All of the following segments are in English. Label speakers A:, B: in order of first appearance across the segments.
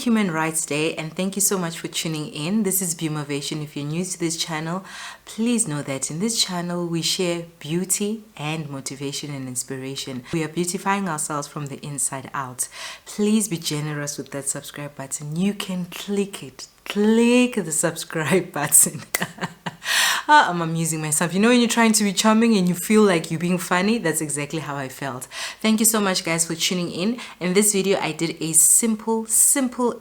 A: Human Rights Day, and thank you so much for tuning in. This is BeauMovation. If you're new to this channel, please know that in this channel we share beauty and motivation and inspiration. We are beautifying ourselves from the inside out. Please be generous with that subscribe button. You can click it. Click the subscribe button. I'm amusing myself. You know when you're trying to be charming and you feel like you're being funny? That's exactly how I felt. Thank you so much, guys, for tuning in. In this video, I did a simple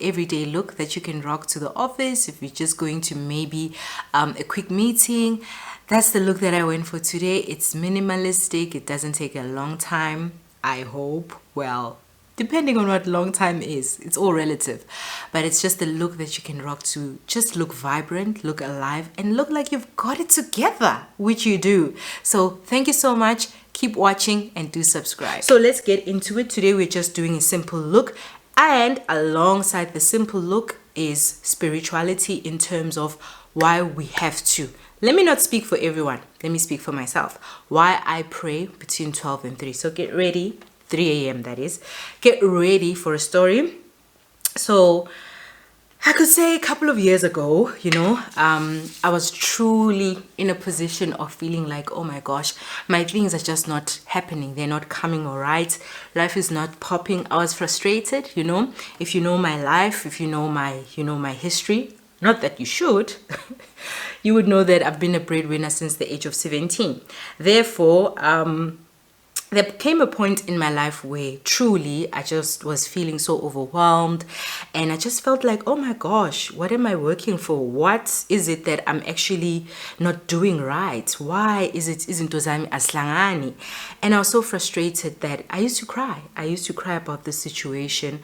A: everyday look that you can rock to the office if you're just going to maybe a quick meeting. That's the look that I went for today. It's minimalistic. It doesn't take a long time, I hope. Well, depending on what long time is, it's all relative, but it's just the look that you can rock to. Just look vibrant, look alive, and look like you've got it together, which you do. So thank you so much. Keep watching and do subscribe. So let's get into it. Today we're just doing a simple look, and alongside the simple look is spirituality in terms of why we have to. Let me not speak for everyone. Let me speak for myself. Why I pray between 12 and 3. So get ready. 3 a.m. that is. Get ready for a story. So I could say a couple of years ago, I was truly in a position of feeling like, oh my gosh, my things are just not happening. They're not coming all right. Life is not popping. I was frustrated, If you know my life, if you know my history, not that you should, you would know that I've been a breadwinner since the age of 17. Therefore, there came a point in my life where truly I just was feeling so overwhelmed, and I just felt like, oh my gosh, what am I working for? What is it that I'm actually not doing right? Why isn't Zami aslangani? And I was so frustrated that I used to cry. I used to cry about this situation.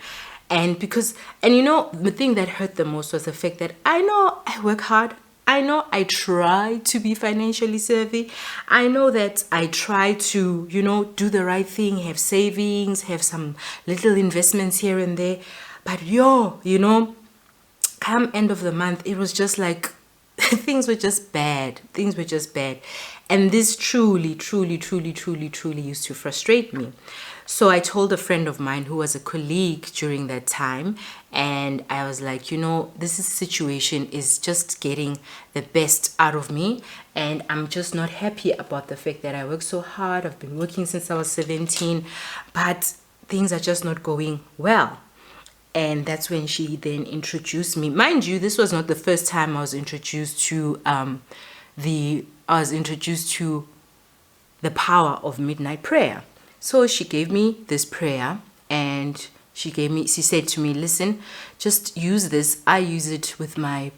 A: And the thing that hurt the most was the fact that I know I work hard. I know I try to be financially savvy. I know that I try to, do the right thing, have savings, have some little investments here and there. But come end of the month, it was just like things were just bad. Things were just bad. And this truly used to frustrate me. So I told a friend of mine who was a colleague during that time, and I was like, this situation is just getting the best out of me, and I'm just not happy about the fact that I work so hard. I've been working since I was 17, but things are just not going well. And that's when she then introduced me. Mind you, this was not the first time I was introduced to the power of midnight prayer. So she gave me this prayer, and she said to me, listen, just use this. I use it with my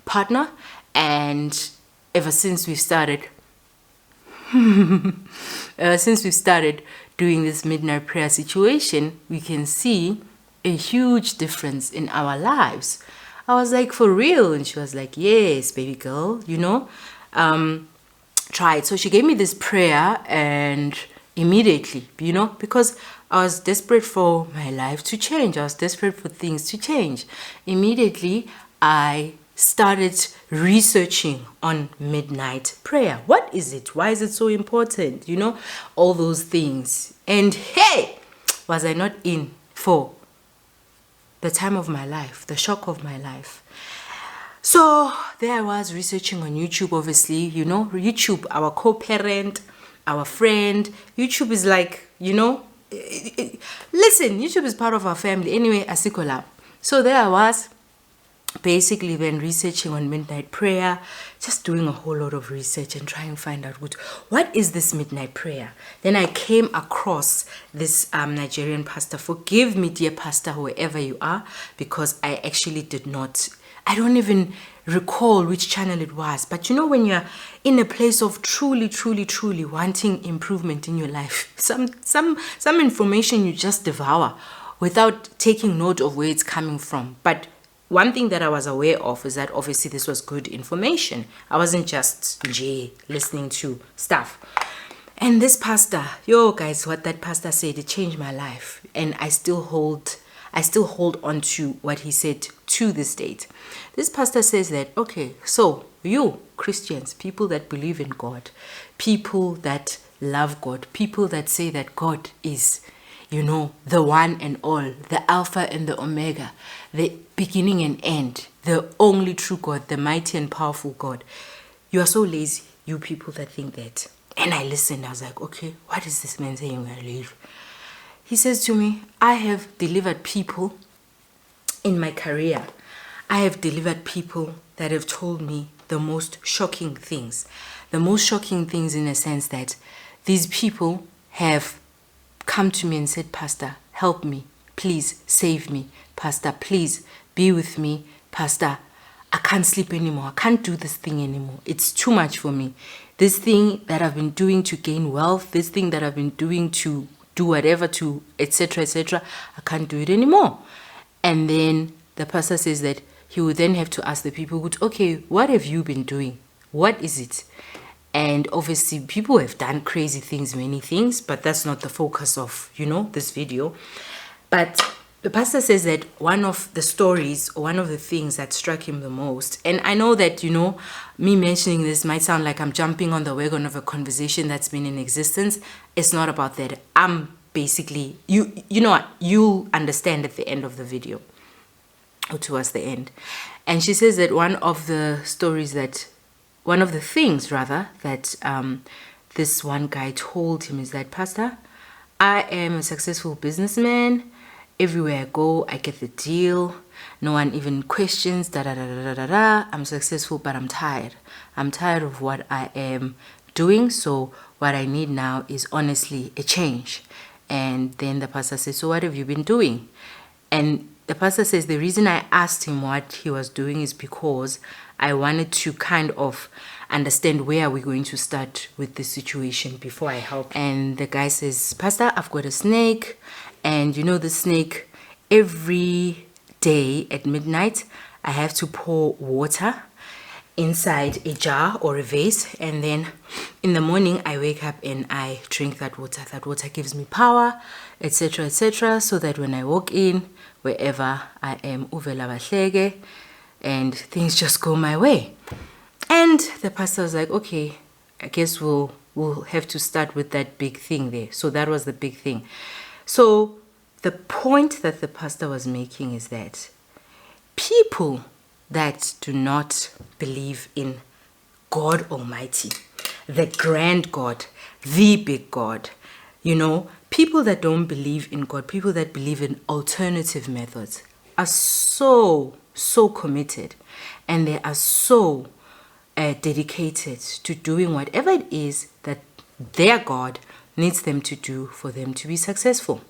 A: partner, and ever since we've started doing this midnight prayer situation, we can see a huge difference in our lives. I was like, for real? And she was like, yes, baby girl, try it. So she gave me this prayer, and immediately, because I was desperate for my life to change. I was desperate for things to change. Immediately, I started researching on midnight prayer. What is it? Why is it so important? All those things. And hey, was I not in for the time of my life, the shock of my life. So there I was researching on YouTube, obviously, YouTube, our co-parent, our friend. YouTube is like, listen, YouTube is part of our family. Anyway, Asikola. So there I was, basically then researching on midnight prayer, just doing a whole lot of research and trying to find out what is this midnight prayer. Then I came across this Nigerian pastor. Forgive me, dear pastor, whoever you are, because I actually I don't even recall which channel it was. But when you're in a place of truly wanting improvement in your life, some information you just devour without taking note of where it's coming from. But one thing that I was aware of is that obviously this was good information. I wasn't just listening to stuff. And this pastor, guys, what that pastor said, it changed my life. And I still hold on to what he said to this date. This pastor says that, okay, so you Christians, people that believe in God, people that love God, people that say that God is the one and all, the Alpha and the Omega, the beginning and end, the only true God, the mighty and powerful God. You are so lazy, you people that think that. And I listened. I was like, okay, what is this man saying? I leave. He says to me, I have delivered people in my career. I have delivered people that have told me the most shocking things. The most shocking things in a sense that these people have come to me and said, Pastor, help me. Please save me. Pastor, please be with me. Pastor, I can't sleep anymore. I can't do this thing anymore. It's too much for me. This thing that I've been doing to gain wealth, this thing that I've been doing to do whatever, to etc., I can't do it anymore. And then the pastor says that he would then have to ask the people, okay, what have you been doing? What is it? And obviously people have done crazy things, many things, but that's not the focus of, this video. But the pastor says that one of the stories, or one of the things that struck him the most, and I know that, me mentioning this might sound like I'm jumping on the wagon of a conversation that's been in existence. It's not about that. I'm basically, you'll understand at the end of the video, or towards the end. And she says that one of the things that this one guy told him is that, Pastor, I am a successful businessman. Everywhere I go, I get the deal. No one even questions, I'm successful, but I'm tired. I'm tired of what I am doing. So what I need now is honestly a change. And then the pastor says, so what have you been doing? And the pastor says, the reason I asked him what he was doing is because I wanted to kind of understand where are we going to start with this situation before I help. And the guy says, Pastor, I've got a snake. And the snake, every day at midnight, I have to pour water inside a jar or a vase. And then in the morning, I wake up and I drink that water. That water gives me power, etc., so that when I walk in, wherever I am, and things just go my way. And the pastor was like, okay, I guess we'll have to start with that big thing there. So that was the big thing. So the point that the pastor was making is that people that do not believe in God Almighty, the grand God, the big God, people that don't believe in God, people that believe in alternative methods are so committed, and they are so dedicated to doing whatever it is that their God needs them to do for them to be successful.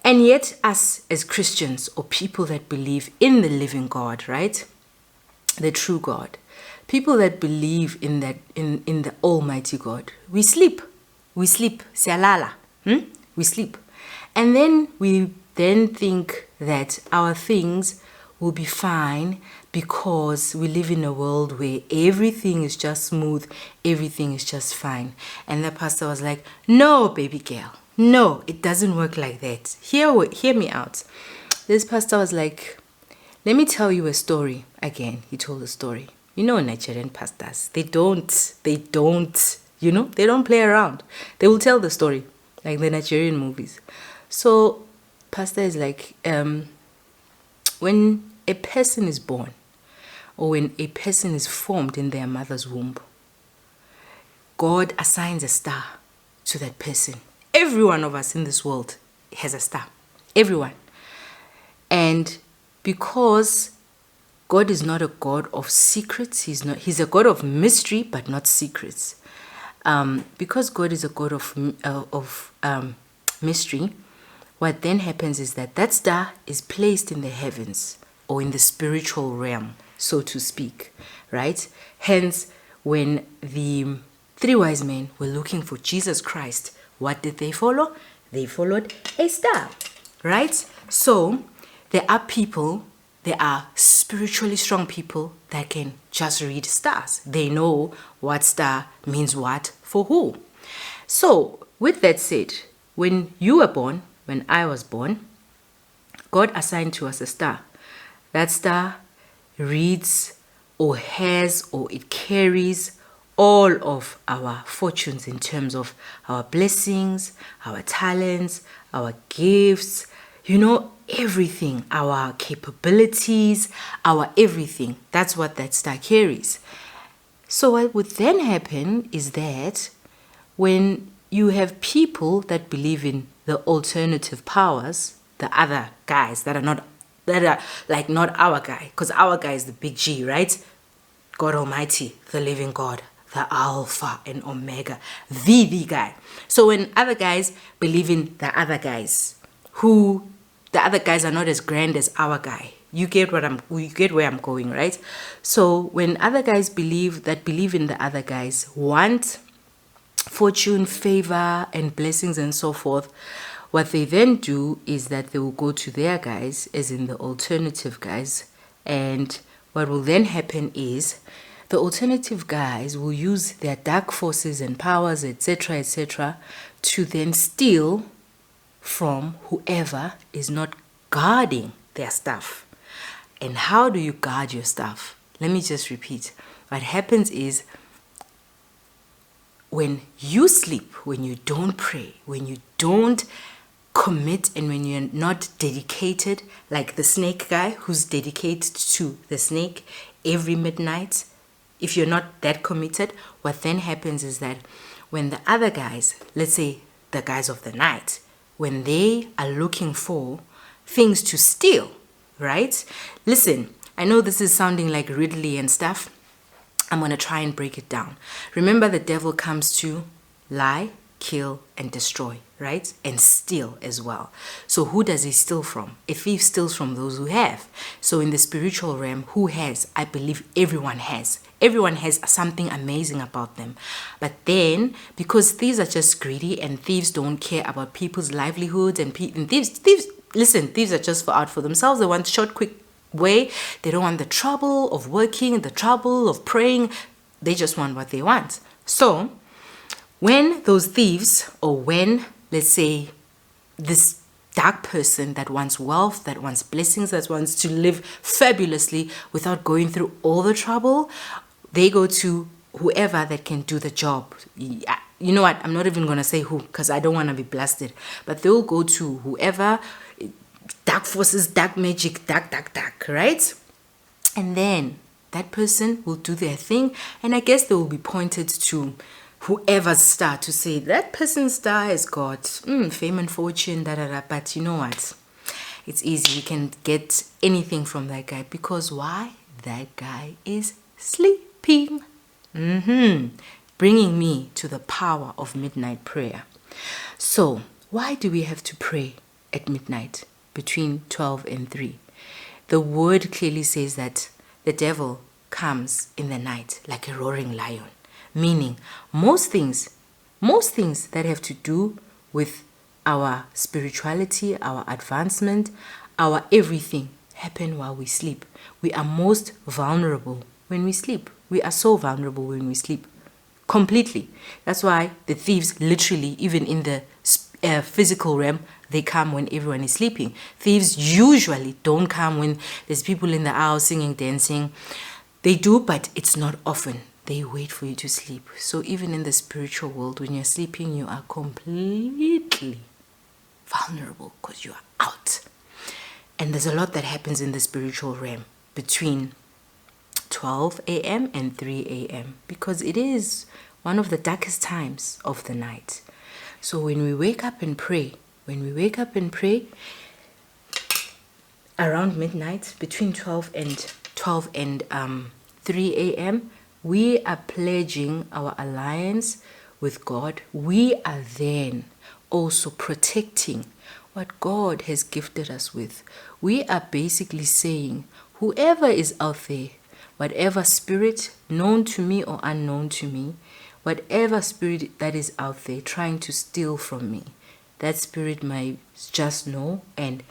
A: And yet us as Christians, or people that believe in the living God, right? The true God, people that believe in the Almighty God, we sleep, sialala, we sleep. And then we think that our things will be fine because we live in a world where everything is just smooth, everything is just fine. And the pastor was like, no, baby girl, no, it doesn't work like that. Hear me out. This pastor was like, let me tell you a story. Again, he told a story. Nigerian pastors, they don't play around. They will tell the story, like the Nigerian movies. So pastor is like, when a person is born, or when a person is formed in their mother's womb, God assigns a star to that person. Every one of us in this world has a star. Everyone. And because God is not a God of secrets, he's a God of mystery, but not secrets. Because God is a God of mystery, what then happens is that star is placed in the heavens, or in the spiritual realm, so to speak, right? Hence, when the three wise men were looking for Jesus Christ, what did they follow? They followed a star, right? So there are spiritually strong people that can just read stars. They know what star means what for who. So with that said, when you were born, when I was born, God assigned to us a star. That star reads, or has, or it carries all of our fortunes in terms of our blessings, our talents, our gifts, everything, our capabilities, our everything. That's what that star carries. So what would then happen is that when you have people that believe in the alternative powers, the other guys that are like not our guy, because our guy is the big G, right? God Almighty, the living God, the Alpha and Omega, the guy. So when other guys believe in the other guys, who the other guys are not as grand as our guy. You get where I'm going, right? So when other guys believe in the other guys, want fortune, favor, and blessings and so forth, what they then do is that they will go to their guys, as in the alternative guys, and what will then happen is the alternative guys will use their dark forces and powers, etc., to then steal from whoever is not guarding their stuff. And how do you guard your stuff? Let me just repeat. What happens is when you sleep, when you don't pray, when you don't commit, and when you're not dedicated, like the snake guy who's dedicated to the snake every midnight, if you're not that committed, what then happens is that when the other guys, let's say the guys of the night, when they are looking for things to steal, right? Listen, I know this is sounding like riddly and stuff. I'm going to try and break it down. Remember, the devil comes to lie, kill, and destroy, right? And steal as well. So who does he steal from? A thief steals from those who have. So in the spiritual realm, who has? I believe everyone has. Everyone has something amazing about them. But then, because thieves are just greedy and thieves don't care about people's livelihoods and thieves, listen, thieves are just out for themselves. They want short, quick way. They don't want the trouble of working, the trouble of praying. They just want what they want. So when those thieves, or when, let's say, this dark person that wants wealth, that wants blessings, that wants to live fabulously without going through all the trouble, they go to whoever that can do the job. You know what? I'm not even going to say who, because I don't want to be blasted. But they'll go to whoever, dark forces, dark magic, dark, right? And then that person will do their thing. And I guess they will be pointed to whoever's star to say, that person's star has got fame and fortune, But you know what? It's easy. You can get anything from that guy. Because why? That guy is sleeping. Bringing me to the power of midnight prayer. So why do we have to pray at midnight between 12 and 3? The word clearly says that the devil comes in the night like a roaring lion, meaning most things that have to do with our spirituality, our advancement, our everything happen while we sleep. We are most vulnerable when we sleep. We are so vulnerable when we sleep. Completely. That's why the thieves literally, even in the physical realm, they come when everyone is sleeping. Thieves usually don't come when there's people in the house singing, dancing. They do, but it's not often. They wait for you to sleep. So even in the spiritual world, when you're sleeping, you are completely vulnerable because you are out. And there's a lot that happens in the spiritual realm between 12 a.m. and 3 a.m. because it is one of the darkest times of the night. So when we wake up and pray, around midnight, between 12 and 3 a.m., we are pledging our alliance with God. We are then also protecting what God has gifted us with. We are basically saying, whoever is out there, whatever spirit, known to me or unknown to me, whatever spirit that is out there trying to steal from me, that spirit might just know and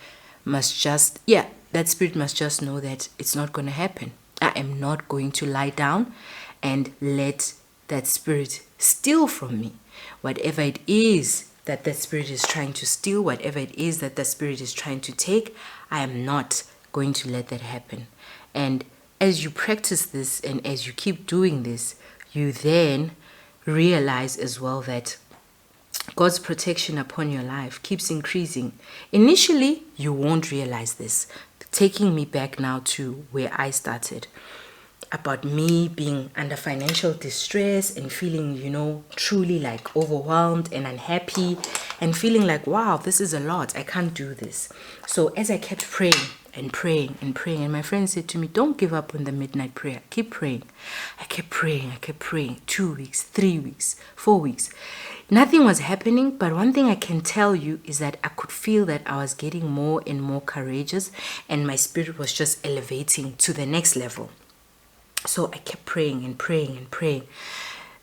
A: that spirit must just know that it's not going to happen. I am not going to lie down and let that spirit steal from me. Whatever it is that spirit is trying to steal, whatever it is that the spirit is trying to take, I am not going to let that happen. And as you practice this and as you keep doing this, you then realize as well that God's protection upon your life keeps increasing. Initially, you won't realize this. Taking me back now to where I started, about me being under financial distress and feeling, truly like overwhelmed and unhappy and feeling like, wow, this is a lot. I can't do this. So as I kept praying and praying and praying, and my friend said to me, don't give up on the midnight prayer. Keep praying. I kept praying. 2 weeks, 3 weeks, 4 weeks. Nothing was happening, but one thing I can tell you is that I could feel that I was getting more and more courageous and my spirit was just elevating to the next level. So I kept praying and praying and praying.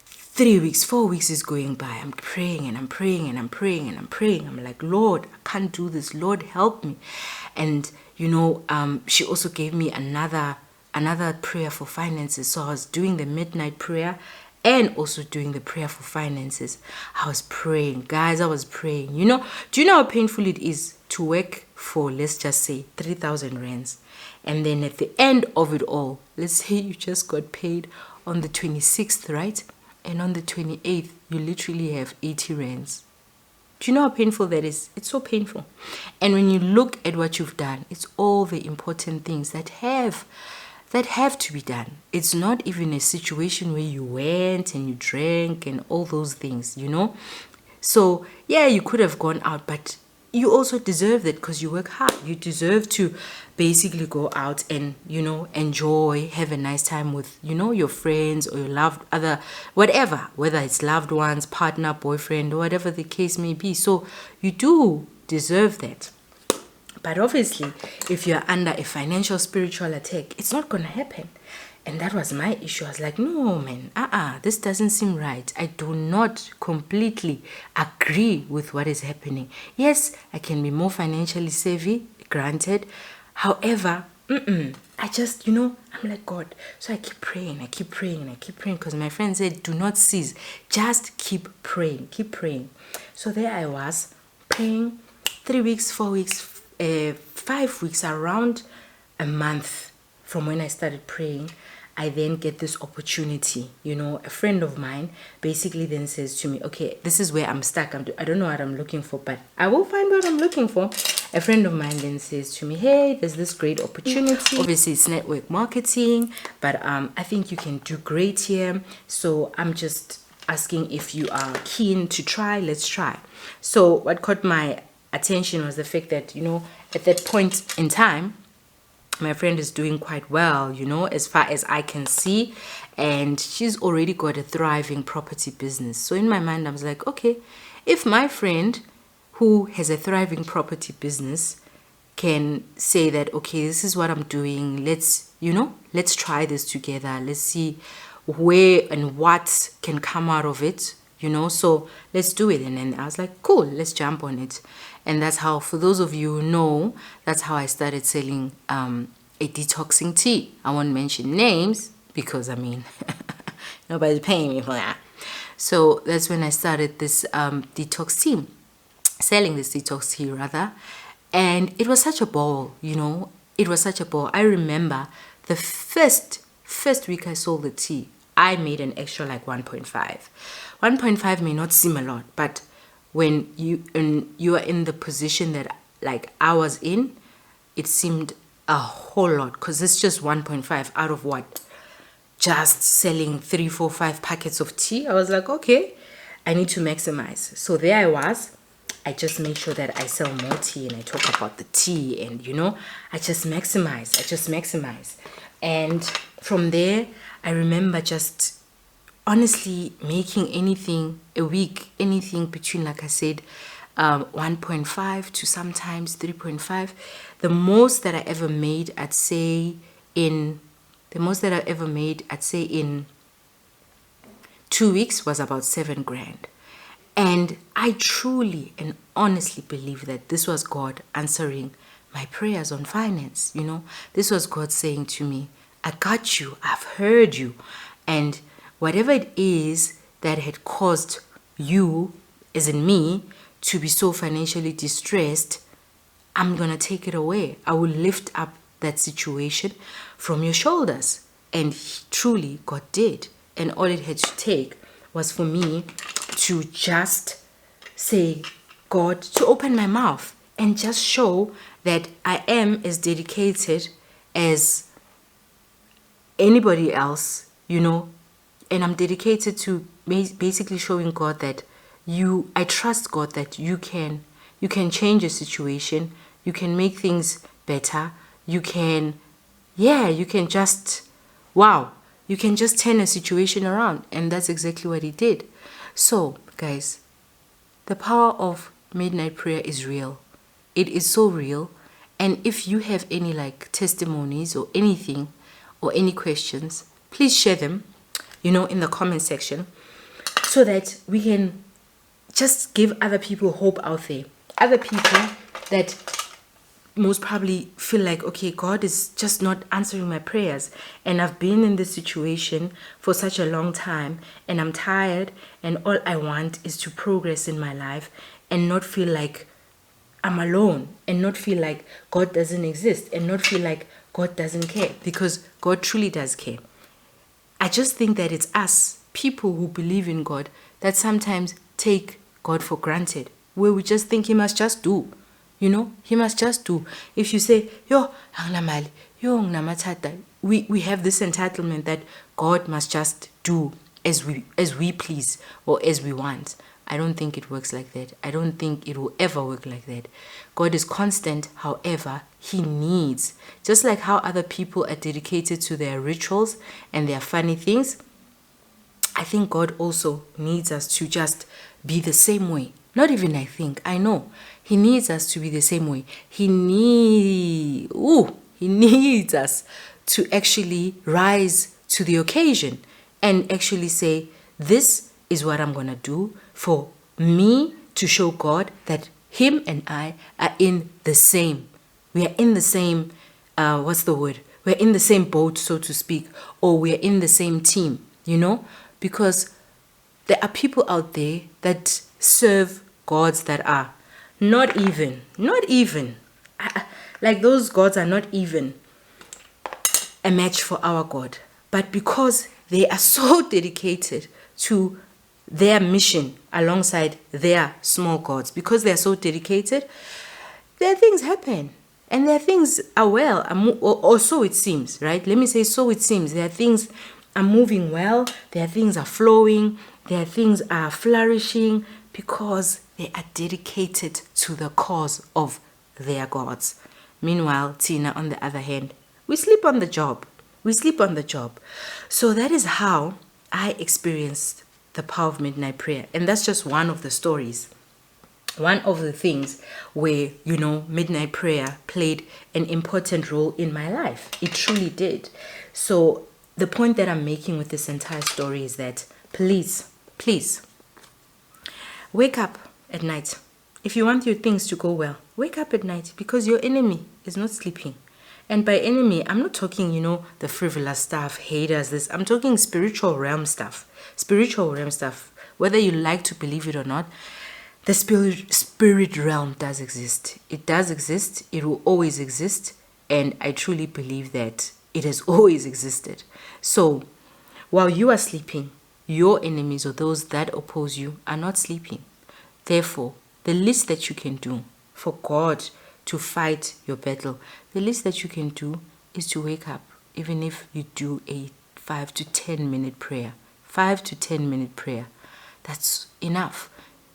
A: 3 weeks, 4 weeks is going by. I'm praying and I'm praying and I'm praying and I'm praying. I'm like, Lord, I can't do this. Lord, help me. And, she also gave me another prayer for finances. So I was doing the midnight prayer and also doing the prayer for finances. I was praying. Guys, I was praying. Do you know how painful it is to work for, let's just say, 3,000 rands? And then at the end of it all, let's say you just got paid on the 26th, right? And on the 28th, you literally have 80 rands. Do you know how painful that is? It's so painful. And when you look at what you've done, it's all the important things that have to be done. It's not even a situation where you went and you drank and all those things, So, yeah, you could have gone out, but you also deserve it because you work hard. You deserve to basically go out and, enjoy, have a nice time with, your friends or your whatever, whether it's loved ones, partner, boyfriend, or whatever the case may be. So you do deserve that. But obviously, if you're under a financial, spiritual attack, it's not going to happen. And that was my issue. I was like, no, man, this doesn't seem right. I do not completely agree with what is happening. Yes, I can be more financially savvy, granted. However, I just, I'm like, God. So I keep praying, because my friend said, do not cease. Just keep praying. So there I was, praying 3 weeks, 4 weeks, 5 weeks, around a month from when I started praying. I then get this opportunity. A friend of mine basically then says to me, okay, this is where I'm stuck. I don't know what I'm looking for, but I will find what I'm looking for. A friend of mine then says to me, hey, there's this great opportunity. Obviously, it's network marketing, but I think you can do great here. So I'm just asking if you are keen to try. Let's try. So what caught my attention was the fact that, at that point in time, my friend is doing quite well, as far as I can see. And she's already got a thriving property business. So in my mind, I was like, okay, if my friend who has a thriving property business can say that, okay, this is what I'm doing. Let's try this together. Let's see where and what can come out of it, so let's do it. And then I was like, cool, let's jump on it. And that's how, for those of you who know, that's how I started selling a detoxing tea. I won't mention names because, nobody's paying me for that. So that's when I started this detox tea, selling this detox tea rather. And it was such a ball, it was such a ball. I remember the first week I sold the tea, I made an extra like 1.5. 1.5 may not seem a lot, but when you are in the position that like I was in, it seemed a whole lot, because it's just 1.5 out of what? Just selling 3, 4, 5 packets of tea. I was like, okay, I need to maximize. So there I was. I just made sure that I sell more tea and I talk about the tea and, I just maximize. And from there, I remember just honestly making anything a week, anything between, like I said, 1.5 to sometimes 3.5. The most that I ever made, I'd say in 2 weeks was about 7 grand. And I truly and honestly believe that this was God answering my prayers on finance. This was God saying to me, I got you, I've heard you. And whatever it is that had caused you, as in me, to be so financially distressed, I'm going to take it away. I will lift up that situation from your shoulders. And truly, God did. and all it had to take was for me to just say, God, to open my mouth and just show that I am as dedicated as anybody else, and I'm dedicated to basically showing God that I trust God that you can change a situation, you can make things better, you can just, wow, you can just turn a situation around. And that's exactly what he did. So, guys, the power of midnight prayer is real. It is so real. And if you have any testimonies or anything or any questions, please share them, in the comment section, so that we can just give other people hope out there. Other people that most probably feel like, okay, God is just not answering my prayers, and I've been in this situation for such a long time, and I'm tired, and all I want is to progress in my life and not feel like I'm alone, and not feel like God doesn't exist, and not feel like God doesn't care, because God truly does care. I just think that it's us, people who believe in God, that sometimes take God for granted, where we just think he must just do. He must just do. If you say, yo, anglamali, yo, ngnamatata, we have this entitlement that God must just do as we please or as we want. I don't think it works like that. I don't think it will ever work like that. God is constant, however, he needs. Just like how other people are dedicated to their rituals and their funny things, I think God also needs us to just be the same way. Not even I think, I know. He needs us to be the same way. He needs us to actually rise to the occasion and actually say, this is what I'm going to do for me to show God that him and I are in the same. We are in the same, We're in the same boat, so to speak, or we're in the same team, because there are people out there that serve gods that are not even, like those gods are not even a match for our God. But because they are so dedicated to their mission alongside their small gods, because they are so dedicated, their things happen. And their things are well, or so it seems, right? Let me say, so it seems. Their things are moving well, their things are flowing, their things are flourishing, because they are dedicated to the cause of their gods. Meanwhile, Tina, on the other hand, we sleep on the job. So that is how I experienced the power of midnight prayer. And that's just one of the stories. One of the things where, midnight prayer played an important role in my life. It truly did. So the point that I'm making with this entire story is that please, wake up at night. If you want your things to go well, wake up at night, because your enemy is not sleeping. And by enemy, I'm not talking, the frivolous stuff, haters, this. I'm talking spiritual realm stuff. Whether you like to believe it or not, the spirit realm does exist. It does exist. It will always exist. And I truly believe that it has always existed. So while you are sleeping, your enemies or those that oppose you are not sleeping. Therefore, the least that you can do for God to fight your battle, the least that you can do is to wake up, even if you do a 5 to 10 minute prayer. 5 to 10 minute prayer. That's enough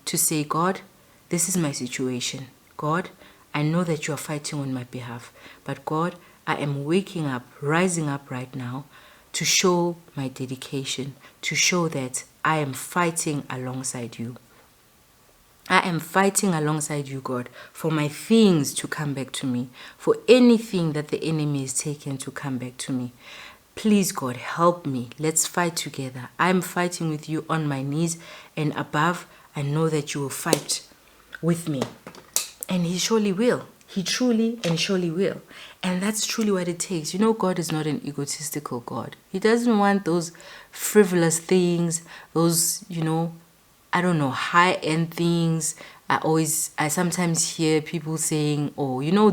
A: to say, God, this is my situation. God, I know that you are fighting on my behalf. But God, I am waking up, rising up right now to show my dedication, to show that I am fighting alongside you. I am fighting alongside you, God, for my things to come back to me, for anything that the enemy is taking to come back to me. Please, God, help me. Let's fight together. I'm fighting with you on my knees and above. I know that you will fight with me. And he surely will. He truly and surely will. And that's truly what it takes. God is not an egotistical God. He doesn't want those frivolous things, those, high-end things. I sometimes hear people saying,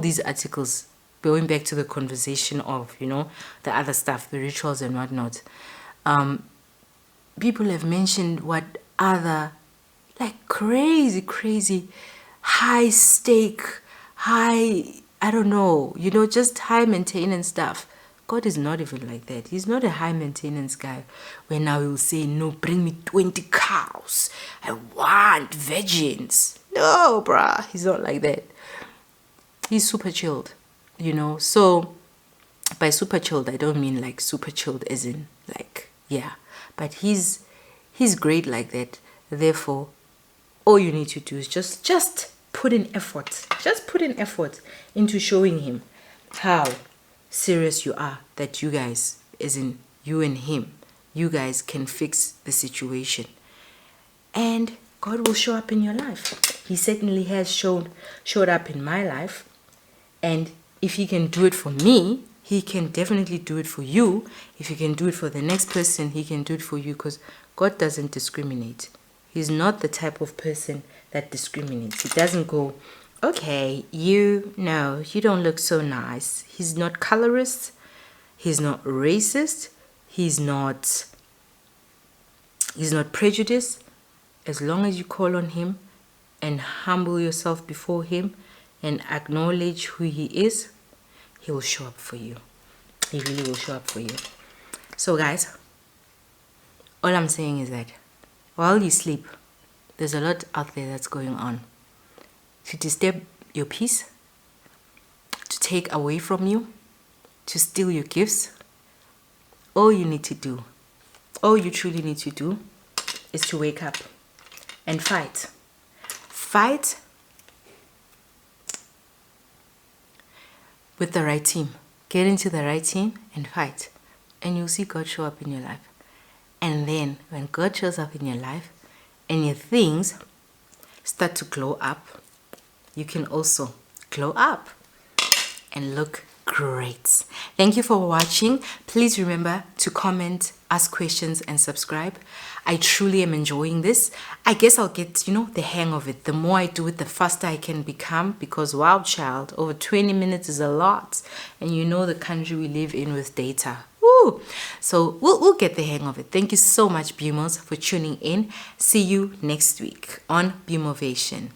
A: these articles, going back to the conversation of, the other stuff, the rituals and whatnot. people have mentioned what other, like crazy, high stake, I don't know, just high maintenance stuff. God is not even like that. He's not a high maintenance guy where now he'll say, no, bring me 20 cows. I want virgins. No, bruh. He's not like that. He's super chilled, So by super chilled, I don't mean like super chilled as in like, yeah. But he's great like that. Therefore, all you need to do is just put in effort. Just put in effort into showing him how serious you are, that you guys, as in you and him, you guys can fix the situation. And God will show up in your life. He certainly has showed up in my life. And if he can do it for me, he can definitely do it for you. If he can do it for the next person, he can do it for you, because God doesn't discriminate. He's not the type of person that discriminates. He doesn't go, okay, you don't look so nice. He's not colorist. He's not racist. He's not prejudiced. As long as you call on him and humble yourself before him and acknowledge who he is, he will show up for you. He really will show up for you. So guys, all I'm saying is that while you sleep, there's a lot out there that's going on to disturb your peace, to take away from you, to steal your gifts. All you need to do, all you truly need to do, is to wake up and fight. Fight with the right team. Get into the right team and fight. And you'll see God show up in your life. And then when God shows up in your life and your things start to glow up, you can also glow up and look great. Thank you for watching. Please remember to comment, ask questions, and subscribe. I truly am enjoying this. I guess I'll get, the hang of it. The more I do it, the faster I can become, because wow, child, over 20 minutes is a lot. And the country we live in with data. Woo! So we'll get the hang of it. Thank you so much, BeauMos, for tuning in. See you next week on BeauMovation.